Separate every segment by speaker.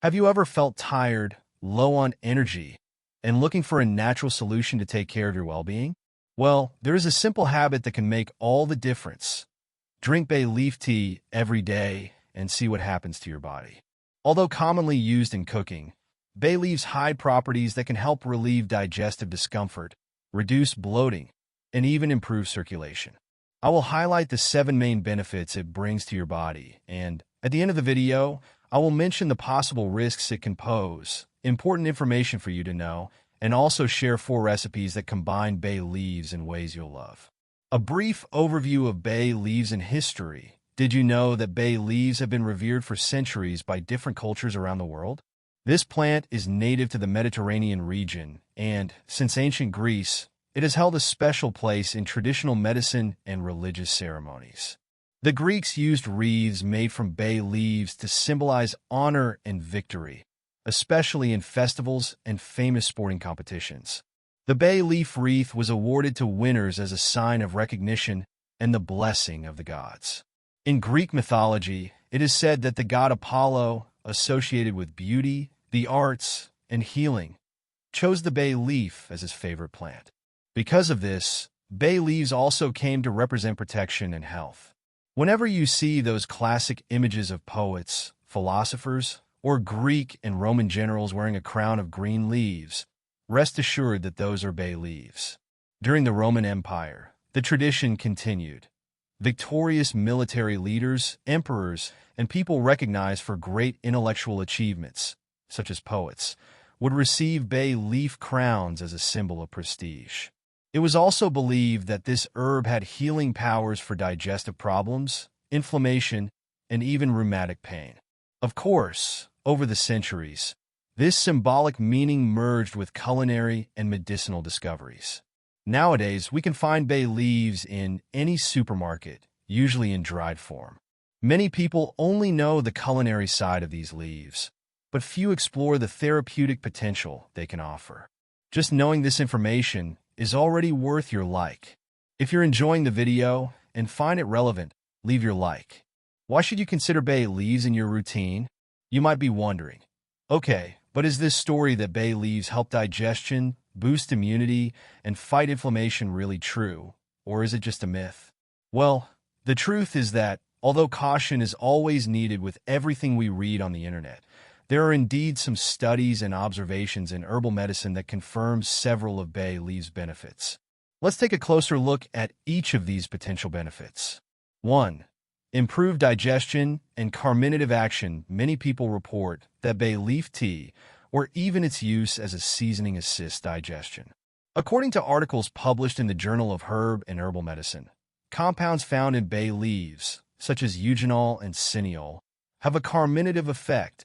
Speaker 1: Have you ever felt tired, low on energy, and looking for a natural solution to take care of your well-being? Well, there is a simple habit that can make all the difference. Drink bay leaf tea every day and see what happens to your body. Although commonly used in cooking, bay leaves hide properties that can help relieve digestive discomfort, reduce bloating, and even improve circulation. I will highlight the 7 main benefits it brings to your body, and at the end of the video, I will mention the possible risks it can pose, important information for you to know, and also share 4 recipes that combine bay leaves in ways you'll love. A brief overview of bay leaves in history. Did you know that bay leaves have been revered for centuries by different cultures around the world? This plant is native to the Mediterranean region, and, since ancient Greece, it has held a special place in traditional medicine and religious ceremonies. The Greeks used wreaths made from bay leaves to symbolize honor and victory, especially in festivals and famous sporting competitions. The bay leaf wreath was awarded to winners as a sign of recognition and the blessing of the gods. In Greek mythology, it is said that the god Apollo, associated with beauty, the arts, and healing, chose the bay leaf as his favorite plant. Because of this, bay leaves also came to represent protection and health. Whenever you see those classic images of poets, philosophers, or Greek and Roman generals wearing a crown of green leaves, rest assured that those are bay leaves. During the Roman Empire, the tradition continued. Victorious military leaders, emperors, and people recognized for great intellectual achievements, such as poets, would receive bay leaf crowns as a symbol of prestige. It was also believed that this herb had healing powers for digestive problems, inflammation, and even rheumatic pain. Of course, over the centuries, this symbolic meaning merged with culinary and medicinal discoveries. Nowadays, we can find bay leaves in any supermarket, usually in dried form. Many people only know the culinary side of these leaves, but few explore the therapeutic potential they can offer. Just knowing this information is already worth your like. If you're enjoying the video and find it relevant, leave your like. Why should you consider bay leaves in your routine? You might be wondering, okay, but is this story that bay leaves help digestion, boost immunity, and fight inflammation really true, or is it just a myth? Well, the truth is that, although caution is always needed with everything we read on the internet, there are indeed some studies and observations in herbal medicine that confirm several of bay leaves' benefits. Let's take a closer look at each of these potential benefits. 1. Improved digestion and carminative action. Many people report that bay leaf tea, or even its use as a seasoning, assists digestion. According to articles published in the Journal of Herb and Herbal Medicine, compounds found in bay leaves, such as eugenol and cineol, have a carminative effect,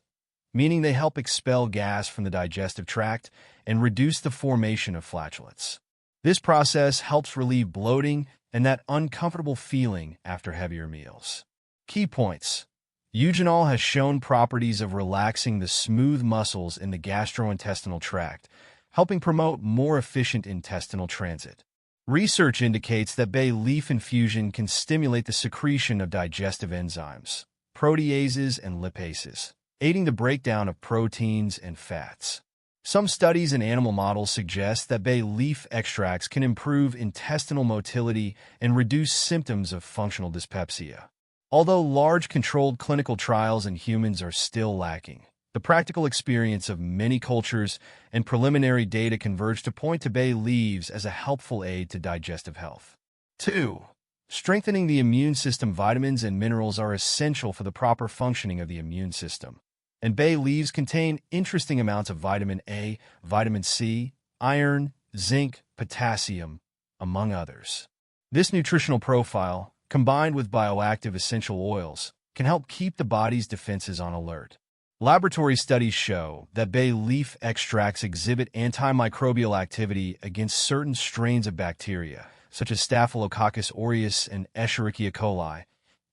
Speaker 1: meaning they help expel gas from the digestive tract and reduce the formation of flatulence. This process helps relieve bloating and that uncomfortable feeling after heavier meals. Key points. Eugenol has shown properties of relaxing the smooth muscles in the gastrointestinal tract, helping promote more efficient intestinal transit. Research indicates that bay leaf infusion can stimulate the secretion of digestive enzymes, proteases and lipases, aiding the breakdown of proteins and fats. Some studies in animal models suggest that bay leaf extracts can improve intestinal motility and reduce symptoms of functional dyspepsia. Although large controlled clinical trials in humans are still lacking, the practical experience of many cultures and preliminary data converge to point to bay leaves as a helpful aid to digestive health. 2. Strengthening the immune system. Vitamins and minerals are essential for the proper functioning of the immune system, and bay leaves contain interesting amounts of vitamin A, vitamin C, iron, zinc, potassium, among others. This nutritional profile, combined with bioactive essential oils, can help keep the body's defenses on alert. Laboratory studies show that bay leaf extracts exhibit antimicrobial activity against certain strains of bacteria, such as Staphylococcus aureus and Escherichia coli,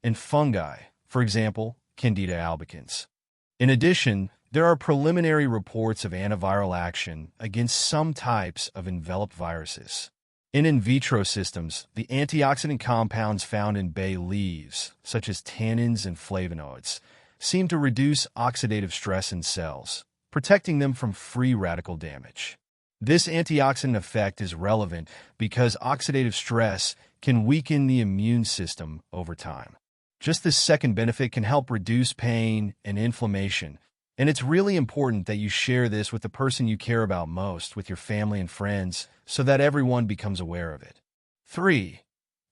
Speaker 1: and fungi, for example, Candida albicans. In addition, there are preliminary reports of antiviral action against some types of enveloped viruses. In vitro systems, the antioxidant compounds found in bay leaves, such as tannins and flavonoids, seem to reduce oxidative stress in cells, protecting them from free radical damage. This antioxidant effect is relevant because oxidative stress can weaken the immune system over time. Just this second benefit can help reduce pain and inflammation, and it's really important that you share this with the person you care about most, with your family and friends, so that everyone becomes aware of it. 3.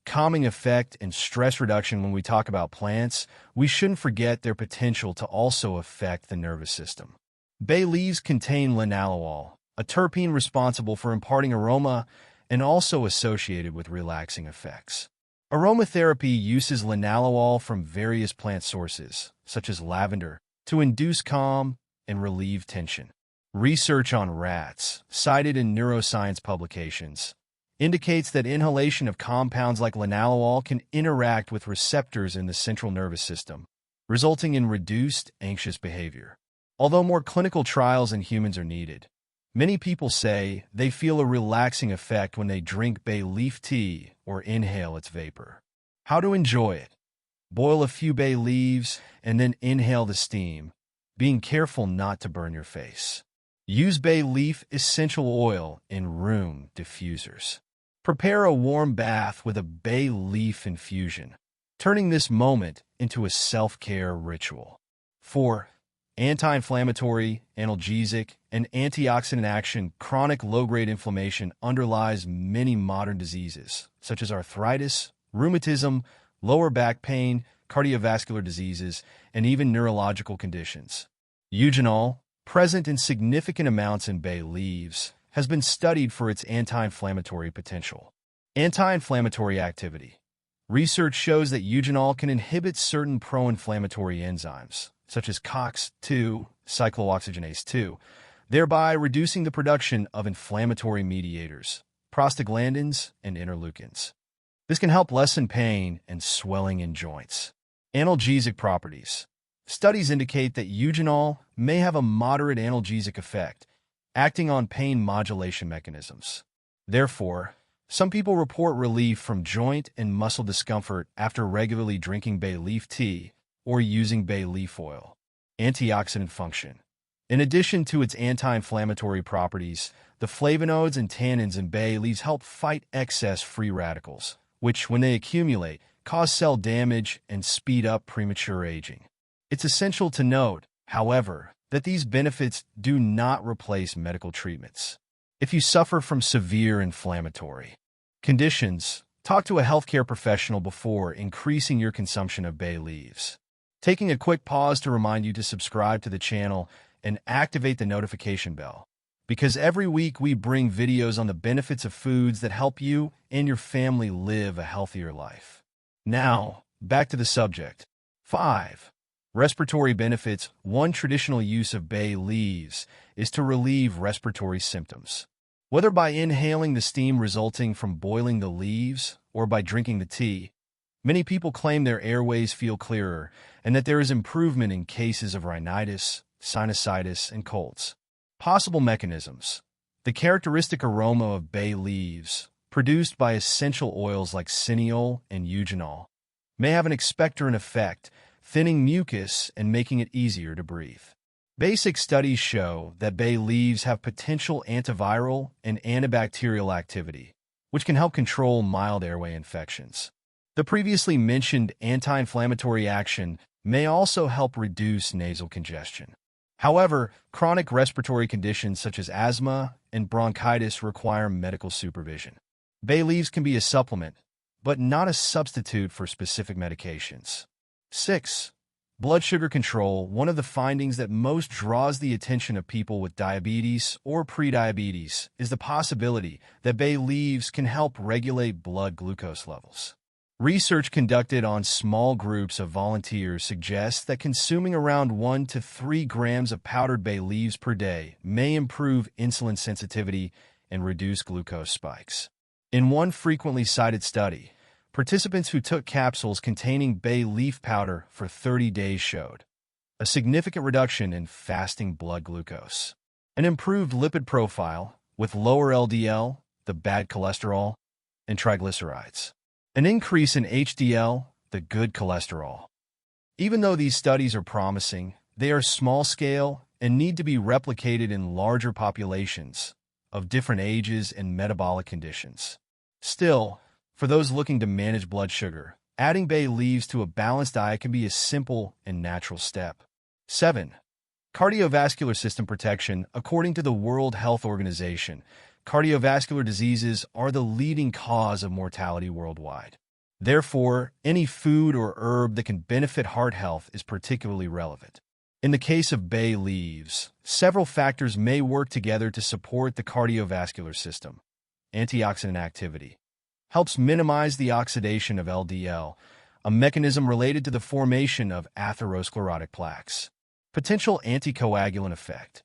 Speaker 1: Calming effect and stress reduction. When we talk about plants, we shouldn't forget their potential to also affect the nervous system. Bay leaves contain linalool, a terpene responsible for imparting aroma and also associated with relaxing effects. Aromatherapy uses linalool from various plant sources, such as lavender, to induce calm and relieve tension. Research on rats, cited in neuroscience publications, indicates that inhalation of compounds like linalool can interact with receptors in the central nervous system, resulting in reduced anxious behavior. Although more clinical trials in humans are needed, many people say they feel a relaxing effect when they drink bay leaf tea or inhale its vapor. How to enjoy it? Boil a few bay leaves and then inhale the steam, being careful not to burn your face. Use bay leaf essential oil in room diffusers. Prepare a warm bath with a bay leaf infusion, turning this moment into a self-care ritual. 4. Anti-inflammatory, analgesic, and antioxidant action. Chronic low-grade inflammation underlies many modern diseases, such as arthritis, rheumatism, lower back pain, cardiovascular diseases, and even neurological conditions. Eugenol, present in significant amounts in bay leaves, has been studied for its anti-inflammatory potential. Anti-inflammatory activity. Research shows that eugenol can inhibit certain pro-inflammatory enzymes, such as COX-2, cyclooxygenase 2, thereby reducing the production of inflammatory mediators, prostaglandins, and interleukins. This can help lessen pain and swelling in joints. Analgesic properties. Studies indicate that eugenol may have a moderate analgesic effect, acting on pain modulation mechanisms. Therefore, some people report relief from joint and muscle discomfort after regularly drinking bay leaf tea or using bay leaf oil. Antioxidant function. In addition to its anti-inflammatory properties, the flavonoids and tannins in bay leaves help fight excess free radicals, which, when they accumulate, cause cell damage and speed up premature aging. It's essential to note, however, that these benefits do not replace medical treatments. If you suffer from severe inflammatory conditions, talk to a healthcare professional before increasing your consumption of bay leaves. Taking a quick pause to remind you to subscribe to the channel and activate the notification bell, because every week we bring videos on the benefits of foods that help you and your family live a healthier life. Now, back to the subject. 5. Respiratory benefits. One traditional use of bay leaves is to relieve respiratory symptoms. Whether by inhaling the steam resulting from boiling the leaves or by drinking the tea, many people claim their airways feel clearer and that there is improvement in cases of rhinitis, sinusitis, and colds. Possible mechanisms. The characteristic aroma of bay leaves, produced by essential oils like cineole and eugenol, may have an expectorant effect, thinning mucus and making it easier to breathe. Basic studies show that bay leaves have potential antiviral and antibacterial activity, which can help control mild airway infections. The previously mentioned anti-inflammatory action may also help reduce nasal congestion. However, chronic respiratory conditions such as asthma and bronchitis require medical supervision. Bay leaves can be a supplement, but not a substitute for specific medications. 6. Blood sugar control. One of the findings that most draws the attention of people with diabetes or prediabetes is the possibility that bay leaves can help regulate blood glucose levels. Research conducted on small groups of volunteers suggests that consuming around 1 to 3 grams of powdered bay leaves per day may improve insulin sensitivity and reduce glucose spikes. In one frequently cited study, participants who took capsules containing bay leaf powder for 30 days showed a significant reduction in fasting blood glucose, an improved lipid profile with lower LDL, the bad cholesterol, and triglycerides, an increase in HDL, the good cholesterol, Even though these studies are promising, they are small-scale and need to be replicated in larger populations of different ages and metabolic conditions. Still, for those looking to manage blood sugar, adding bay leaves to a balanced diet can be a simple and natural step. 7. Cardiovascular system protection. According to the World Health Organization, cardiovascular diseases are the leading cause of mortality worldwide. Therefore, any food or herb that can benefit heart health is particularly relevant. In the case of bay leaves, several factors may work together to support the cardiovascular system. Antioxidant activity helps minimize the oxidation of LDL, a mechanism related to the formation of atherosclerotic plaques. Potential anticoagulant effect.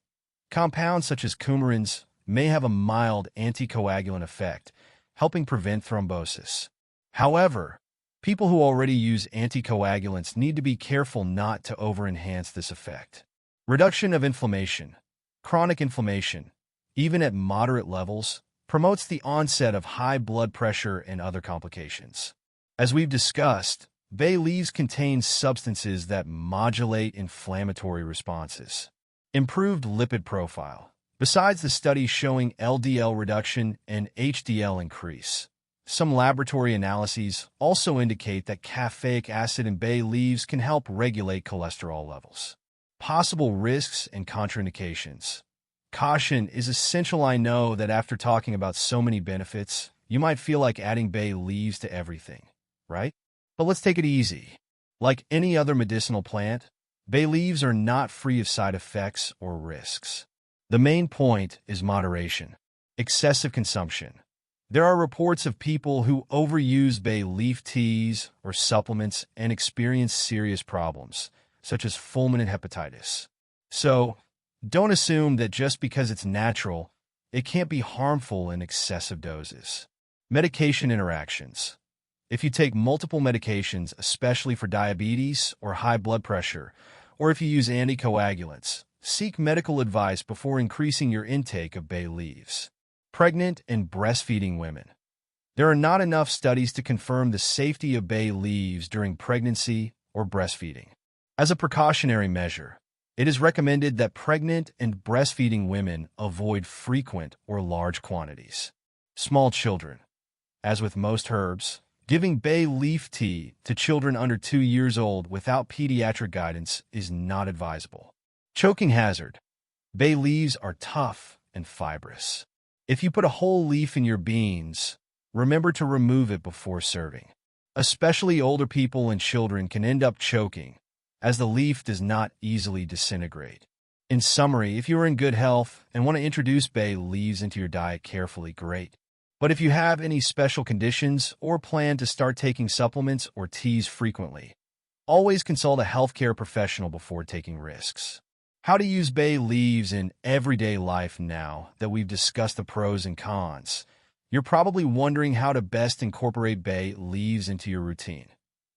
Speaker 1: Compounds such as coumarins may have a mild anticoagulant effect, helping prevent thrombosis. However, people who already use anticoagulants need to be careful not to over-enhance this effect. Reduction of inflammation. Chronic inflammation, even at moderate levels, promotes the onset of high blood pressure and other complications. As we've discussed, bay leaves contain substances that modulate inflammatory responses. Improved lipid profile. Besides the studies showing LDL reduction and HDL increase, some laboratory analyses also indicate that caffeic acid in bay leaves can help regulate cholesterol levels. Possible risks and contraindications. Caution is essential. I know that after talking about so many benefits, you might feel like adding bay leaves to everything, right? But let's take it easy. Like any other medicinal plant, bay leaves are not free of side effects or risks. The main point is moderation. Excessive consumption. There are reports of people who overuse bay leaf teas or supplements and experience serious problems, such as fulminant hepatitis. So, don't assume that just because it's natural, it can't be harmful in excessive doses. Medication interactions. If you take multiple medications, especially for diabetes or high blood pressure, or if you use anticoagulants, seek medical advice before increasing your intake of bay leaves. Pregnant and breastfeeding women. There are not enough studies to confirm the safety of bay leaves during pregnancy or breastfeeding. As a precautionary measure, it is recommended that pregnant and breastfeeding women avoid frequent or large quantities. Small children. As with most herbs, giving bay leaf tea to children under 2 years old without pediatric guidance is not advisable. Choking hazard. Bay leaves are tough and fibrous. If you put a whole leaf in your beans, remember to remove it before serving. Especially older people and children can end up choking, as the leaf does not easily disintegrate. In summary, if you are in good health and want to introduce bay leaves into your diet carefully, great. But if you have any special conditions or plan to start taking supplements or teas frequently, always consult a healthcare professional before taking risks. How to use bay leaves in everyday life. Now that we've discussed the pros and cons, you're probably wondering how to best incorporate bay leaves into your routine,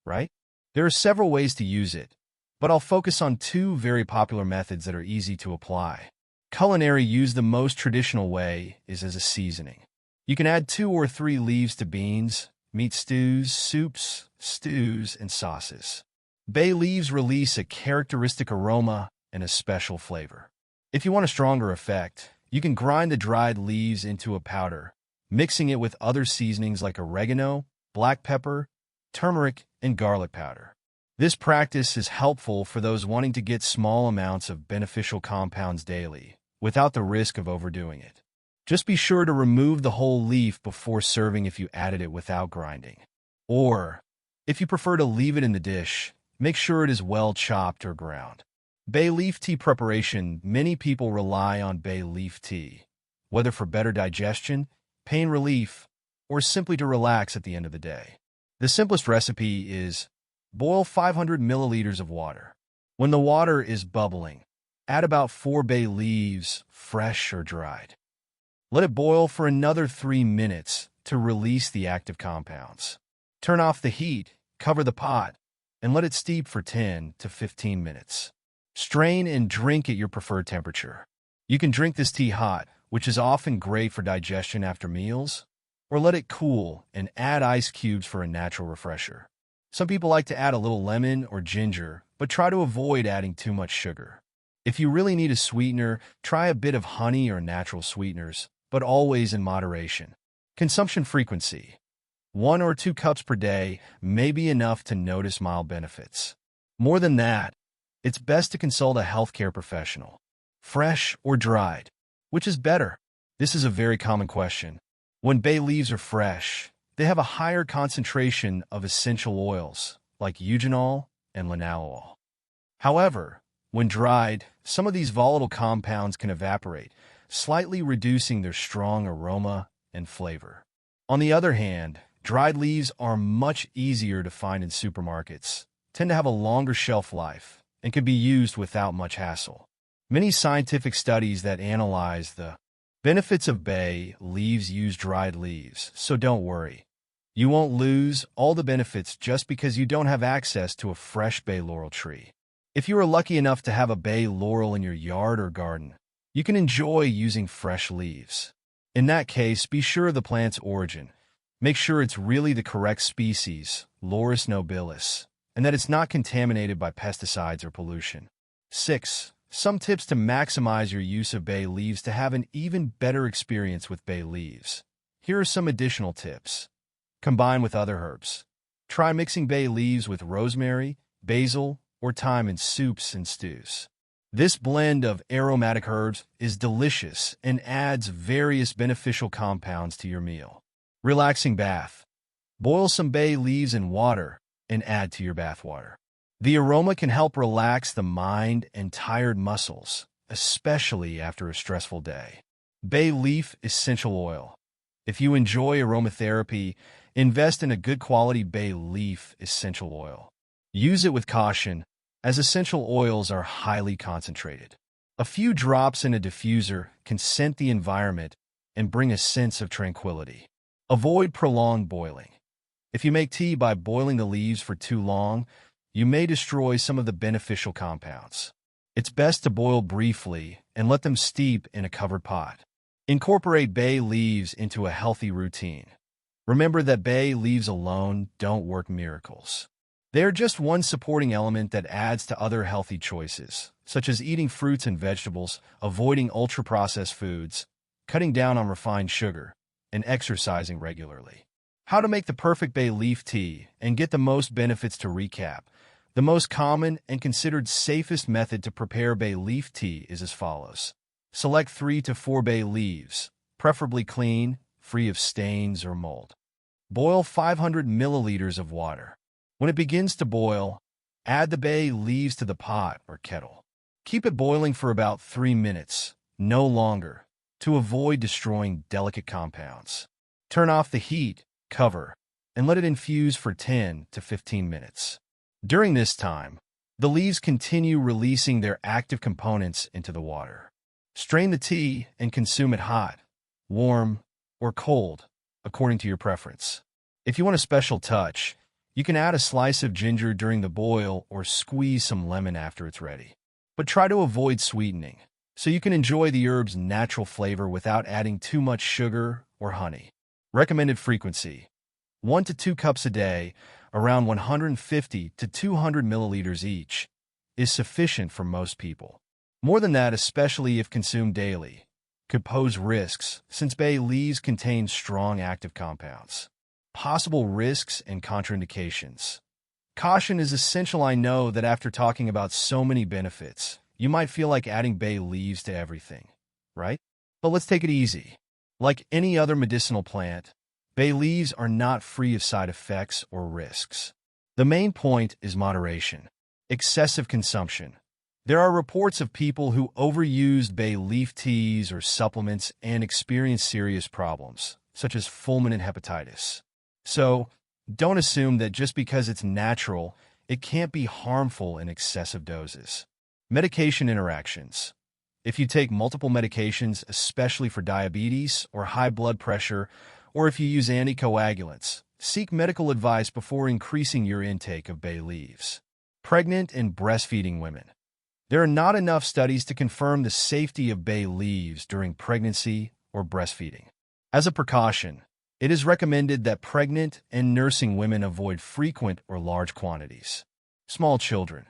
Speaker 1: right? There are several ways to use it, but I'll focus on 2 very popular methods that are easy to apply. Culinary use. The most traditional way is as a seasoning. You can add 2 or 3 leaves to beans, meat stews, soups, stews, and sauces. Bay leaves release a characteristic aroma and a special flavor. If you want a stronger effect, you can grind the dried leaves into a powder, mixing it with other seasonings like oregano, black pepper, turmeric, and garlic powder. This practice is helpful for those wanting to get small amounts of beneficial compounds daily, without the risk of overdoing it. Just be sure to remove the whole leaf before serving if you added it without grinding. Or, if you prefer to leave it in the dish, make sure it is well chopped or ground. Bay leaf tea preparation. Many people rely on bay leaf tea, whether for better digestion, pain relief, or simply to relax at the end of the day. The simplest recipe is boil 500 milliliters of water. When the water is bubbling, add about 4 bay leaves, fresh or dried. Let it boil for another 3 minutes to release the active compounds. Turn off the heat, cover the pot, and let it steep for 10 to 15 minutes. Strain and drink at your preferred temperature. You can drink this tea hot, which is often great for digestion after meals, or let it cool and add ice cubes for a natural refresher. Some people like to add a little lemon or ginger, but try to avoid adding too much sugar. If you really need a sweetener, try a bit of honey or natural sweeteners, but always in moderation. Consumption frequency. 1 or 2 cups per day may be enough to notice mild benefits. More than that, it's best to consult a healthcare professional. Fresh or dried? Which is better? This is a very common question. When bay leaves are fresh, they have a higher concentration of essential oils, like eugenol and linalool. However, when dried, some of these volatile compounds can evaporate, slightly reducing their strong aroma and flavor. On the other hand, dried leaves are much easier to find in supermarkets, tend to have a longer shelf life, and can be used without much hassle. Many scientific studies that analyze the benefits of bay leaves use dried leaves, so don't worry. You won't lose all the benefits just because you don't have access to a fresh bay laurel tree. If you are lucky enough to have a bay laurel in your yard or garden, you can enjoy using fresh leaves. In that case, be sure of the plant's origin. Make sure it's really the correct species, Laurus nobilis, and that it's not contaminated by pesticides or pollution. 6. Some tips to maximize your use of bay leaves to have an even better experience with bay leaves. Here are some additional tips. Combine with other herbs. Try mixing bay leaves with rosemary, basil, or thyme in soups and stews. This blend of aromatic herbs is delicious and adds various beneficial compounds to your meal. Relaxing bath. Boil some bay leaves in water and add to your bath water. The aroma can help relax the mind and tired muscles, especially after a stressful day. Bay leaf essential oil. If you enjoy aromatherapy, invest in a good quality bay leaf essential oil. Use it with caution, as essential oils are highly concentrated. A few drops in a diffuser can scent the environment and bring a sense of tranquility. Avoid prolonged boiling. If you make tea by boiling the leaves for too long, you may destroy some of the beneficial compounds. It's best to boil briefly and let them steep in a covered pot. Incorporate bay leaves into a healthy routine. Remember that bay leaves alone don't work miracles. They are just one supporting element that adds to other healthy choices, such as eating fruits and vegetables, avoiding ultra-processed foods, cutting down on refined sugar, and exercising regularly. How to make the perfect bay leaf tea and get the most benefits. To recap, the most common and considered safest method to prepare bay leaf tea is as follows. Select 3 to 4 bay leaves, preferably clean, free of stains or mold. Boil 500 milliliters of water. When it begins to boil, add the bay leaves to the pot or kettle. Keep it boiling for about 3 minutes, no longer, to avoid destroying delicate compounds. Turn off the heat, cover, and let it infuse for 10 to 15 minutes. During this time, the leaves continue releasing their active components into the water. Strain the tea and consume it hot, warm, or cold, according to your preference. If you want a special touch, you can add a slice of ginger during the boil or squeeze some lemon after it's ready. But try to avoid sweetening, so you can enjoy the herb's natural flavor without adding too much sugar or honey. Recommended frequency: 1 to 2 cups a day, around 150 to 200 milliliters each, is sufficient for most people. More than that, especially if consumed daily, could pose risks since bay leaves contain strong active compounds. Possible risks and contraindications. Caution is essential. I know that after talking about so many benefits, you might feel like adding bay leaves to everything, right? But let's take it easy. Like any other medicinal plant, bay leaves are not free of side effects or risks. The main point is moderation. Excessive consumption. There are reports of people who overused bay leaf teas or supplements and experienced serious problems, such as fulminant hepatitis. So, don't assume that just because it's natural, it can't be harmful in excessive doses. Medication interactions. If you take multiple medications, especially for diabetes or high blood pressure, or if you use anticoagulants, seek medical advice before increasing your intake of bay leaves. Pregnant and breastfeeding women. There are not enough studies to confirm the safety of bay leaves during pregnancy or breastfeeding. As a precaution, it is recommended that pregnant and nursing women avoid frequent or large quantities. Small children.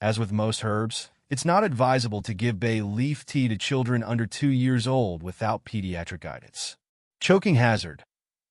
Speaker 1: As with most herbs, it's not advisable to give bay leaf tea to children under 2 years old without pediatric guidance. Choking hazard.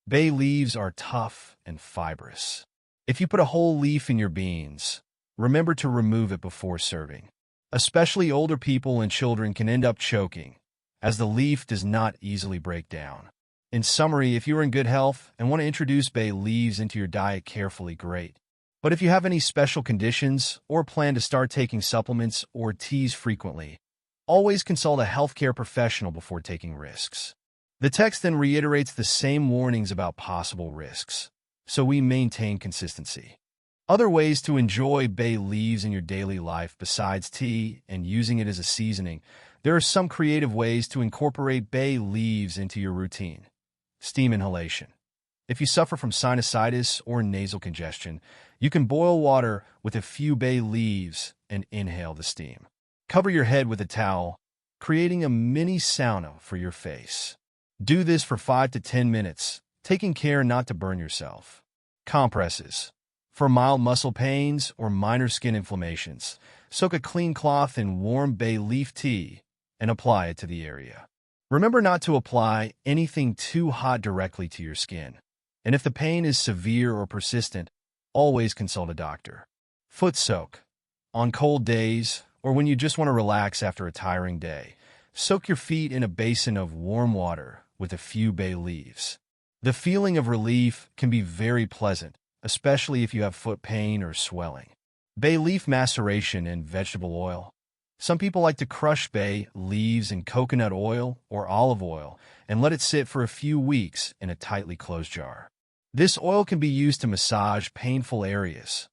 Speaker 1: Bay leaves are tough and fibrous. If you put a whole leaf in your beans, remember to remove it before serving. Especially older people and children can end up choking, as the leaf does not easily break down. In summary, if you are in good health and want to introduce bay leaves into your diet carefully, great. But if you have any special conditions or plan to start taking supplements or teas frequently, always consult a healthcare professional before taking risks. The text then reiterates the same warnings about possible risks, so we maintain consistency. Other ways to enjoy bay leaves in your daily life besides tea and using it as a seasoning, there are some creative ways to incorporate bay leaves into your routine. Steam inhalation. If you suffer from sinusitis or nasal congestion, you can boil water with a few bay leaves and inhale the steam. Cover your head with a towel, creating a mini sauna for your face. Do this for 5 to 10 minutes, taking care not to burn yourself. Compresses. For mild muscle pains or minor skin inflammations, soak a clean cloth in warm bay leaf tea and apply it to the area. Remember not to apply anything too hot directly to your skin. And if the pain is severe or persistent, always consult a doctor. Foot soak. On cold days, or when you just want to relax after a tiring day, soak your feet in a basin of warm water with a few bay leaves. The feeling of relief can be very pleasant, especially if you have foot pain or swelling. Bay leaf maceration in vegetable oil. Some people like to crush bay leaves in coconut oil or olive oil and let it sit for a few weeks in a tightly closed jar. This oil can be used to massage painful areas.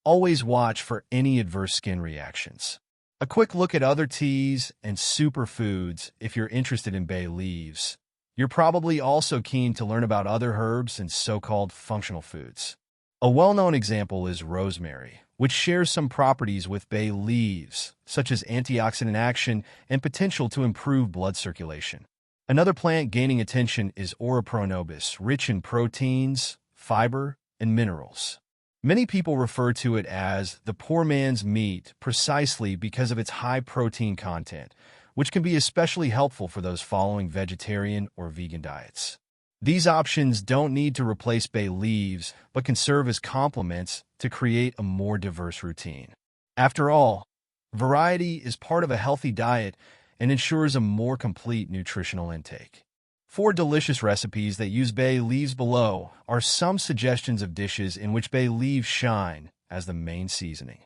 Speaker 1: Always watch for any adverse skin reactions. A quick look at other teas and superfoods if you're interested in bay leaves. You're probably also keen to learn about other herbs and so-called functional foods. A well-known example is rosemary, which shares some properties with bay leaves, such as antioxidant action and potential to improve blood circulation. Another plant gaining attention is Oroponobis, rich in proteins, fiber, and minerals. Many people refer to it as the poor man's meat precisely because of its high protein content, which can be especially helpful for those following vegetarian or vegan diets. These options don't need to replace bay leaves, but can serve as complements to create a more diverse routine. After all, variety is part of a healthy diet and ensures a more complete nutritional intake. 4 delicious recipes that use bay leaves below are some suggestions of dishes in which bay leaves shine as the main seasoning.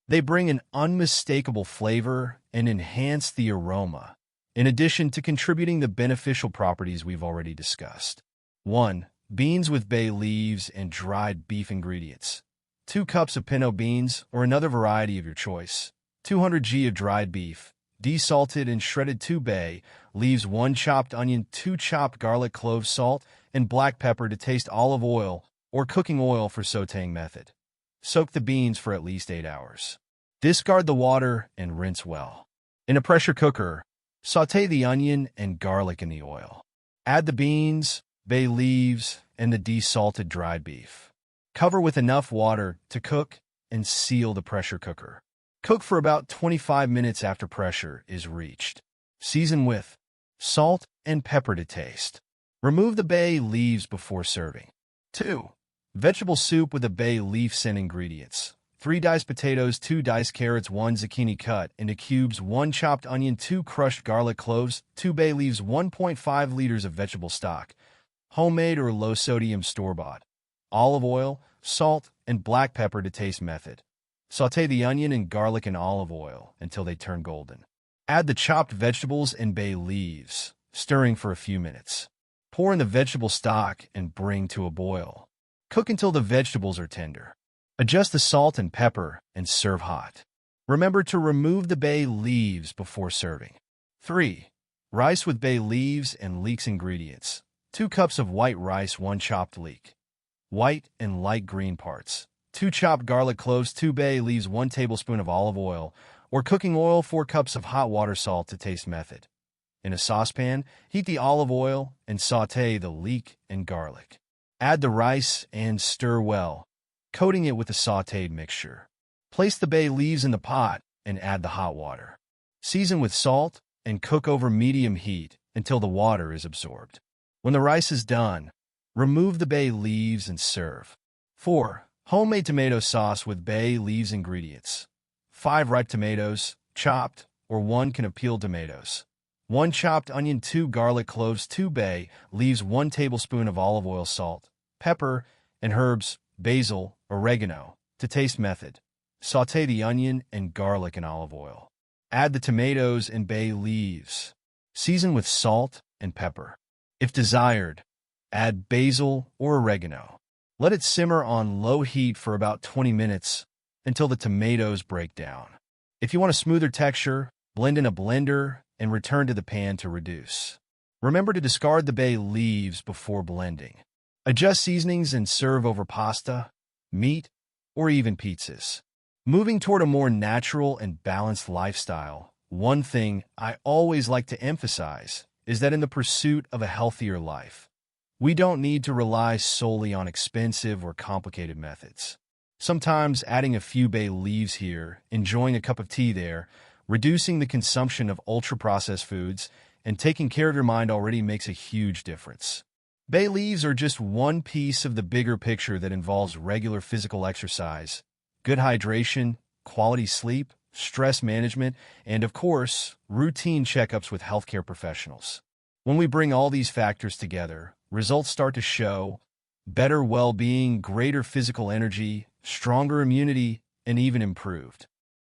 Speaker 1: They bring an unmistakable flavor and enhance the aroma, in addition to contributing the beneficial properties we've already discussed. 1. Beans with bay leaves and dried beef ingredients. 2 cups of pinto beans or another variety of your choice. 200 g of dried beef, desalted and shredded 2 bay leaves, 1 chopped onion, 2 chopped garlic cloves, salt, and black pepper to taste, olive oil or cooking oil for sautéing method. Soak the beans for at least 8 hours. Discard the water and rinse well. In a pressure cooker, sauté the onion and garlic in the oil. Add the beans, bay leaves, and the desalted dried beef. Cover with enough water to cook and seal the pressure cooker. Cook for about 25 minutes after pressure is reached. Season with salt and pepper to taste. Remove the bay leaves before serving. 2. Vegetable soup with a bay leaf scent ingredients. 3 diced potatoes, 2 diced carrots, 1 zucchini cut into cubes, 1 chopped onion, 2 crushed garlic cloves, 2 bay leaves, 1.5 liters of vegetable stock, homemade or low-sodium store-bought, olive oil, salt, and black pepper to taste method. Sauté the onion and garlic in olive oil until they turn golden. Add the chopped vegetables and bay leaves, stirring for a few minutes. Pour in the vegetable stock and bring to a boil. Cook until the vegetables are tender. Adjust the salt and pepper and serve hot. Remember to remove the bay leaves before serving. 3. Rice with bay leaves and leeks ingredients. 2 cups of white rice, 1 chopped leek. White and light green parts. 2 chopped garlic cloves, 2 bay leaves, 1 tablespoon of olive oil or cooking oil, 4 cups of hot water, salt to taste method. In a saucepan, heat the olive oil and sauté the leek and garlic. Add the rice and stir well, coating it with the sautéed mixture. Place the bay leaves in the pot and add the hot water. Season with salt and cook over medium heat until the water is absorbed. When the rice is done, remove the bay leaves and serve. 4. Homemade tomato sauce with bay leaves ingredients. 5 ripe tomatoes, chopped, or 1 can of peeled tomatoes. 1 chopped onion, 2 garlic cloves, 2 bay leaves, 1 tablespoon of olive oil, salt, pepper, and herbs, basil, oregano, to taste. Method. Sauté the onion and garlic in olive oil. Add the tomatoes and bay leaves. Season with salt and pepper. If desired, add basil or oregano. Let it simmer on low heat for about 20 minutes until the tomatoes break down. If you want a smoother texture, blend in a blender and return to the pan to reduce. Remember to discard the bay leaves before blending. Adjust seasonings and serve over pasta, meat, or even pizzas. Moving toward a more natural and balanced lifestyle, one thing I always like to emphasize is that in the pursuit of a healthier life, we don't need to rely solely on expensive or complicated methods. Sometimes adding a few bay leaves here, enjoying a cup of tea there, reducing the consumption of ultra-processed foods, and taking care of your mind already makes a huge difference. Bay leaves are just one piece of the bigger picture that involves regular physical exercise, good hydration, quality sleep, stress management, and of course, routine checkups with healthcare professionals. When we bring all these factors together, results start to show: better well-being, greater physical energy, stronger immunity, and even improved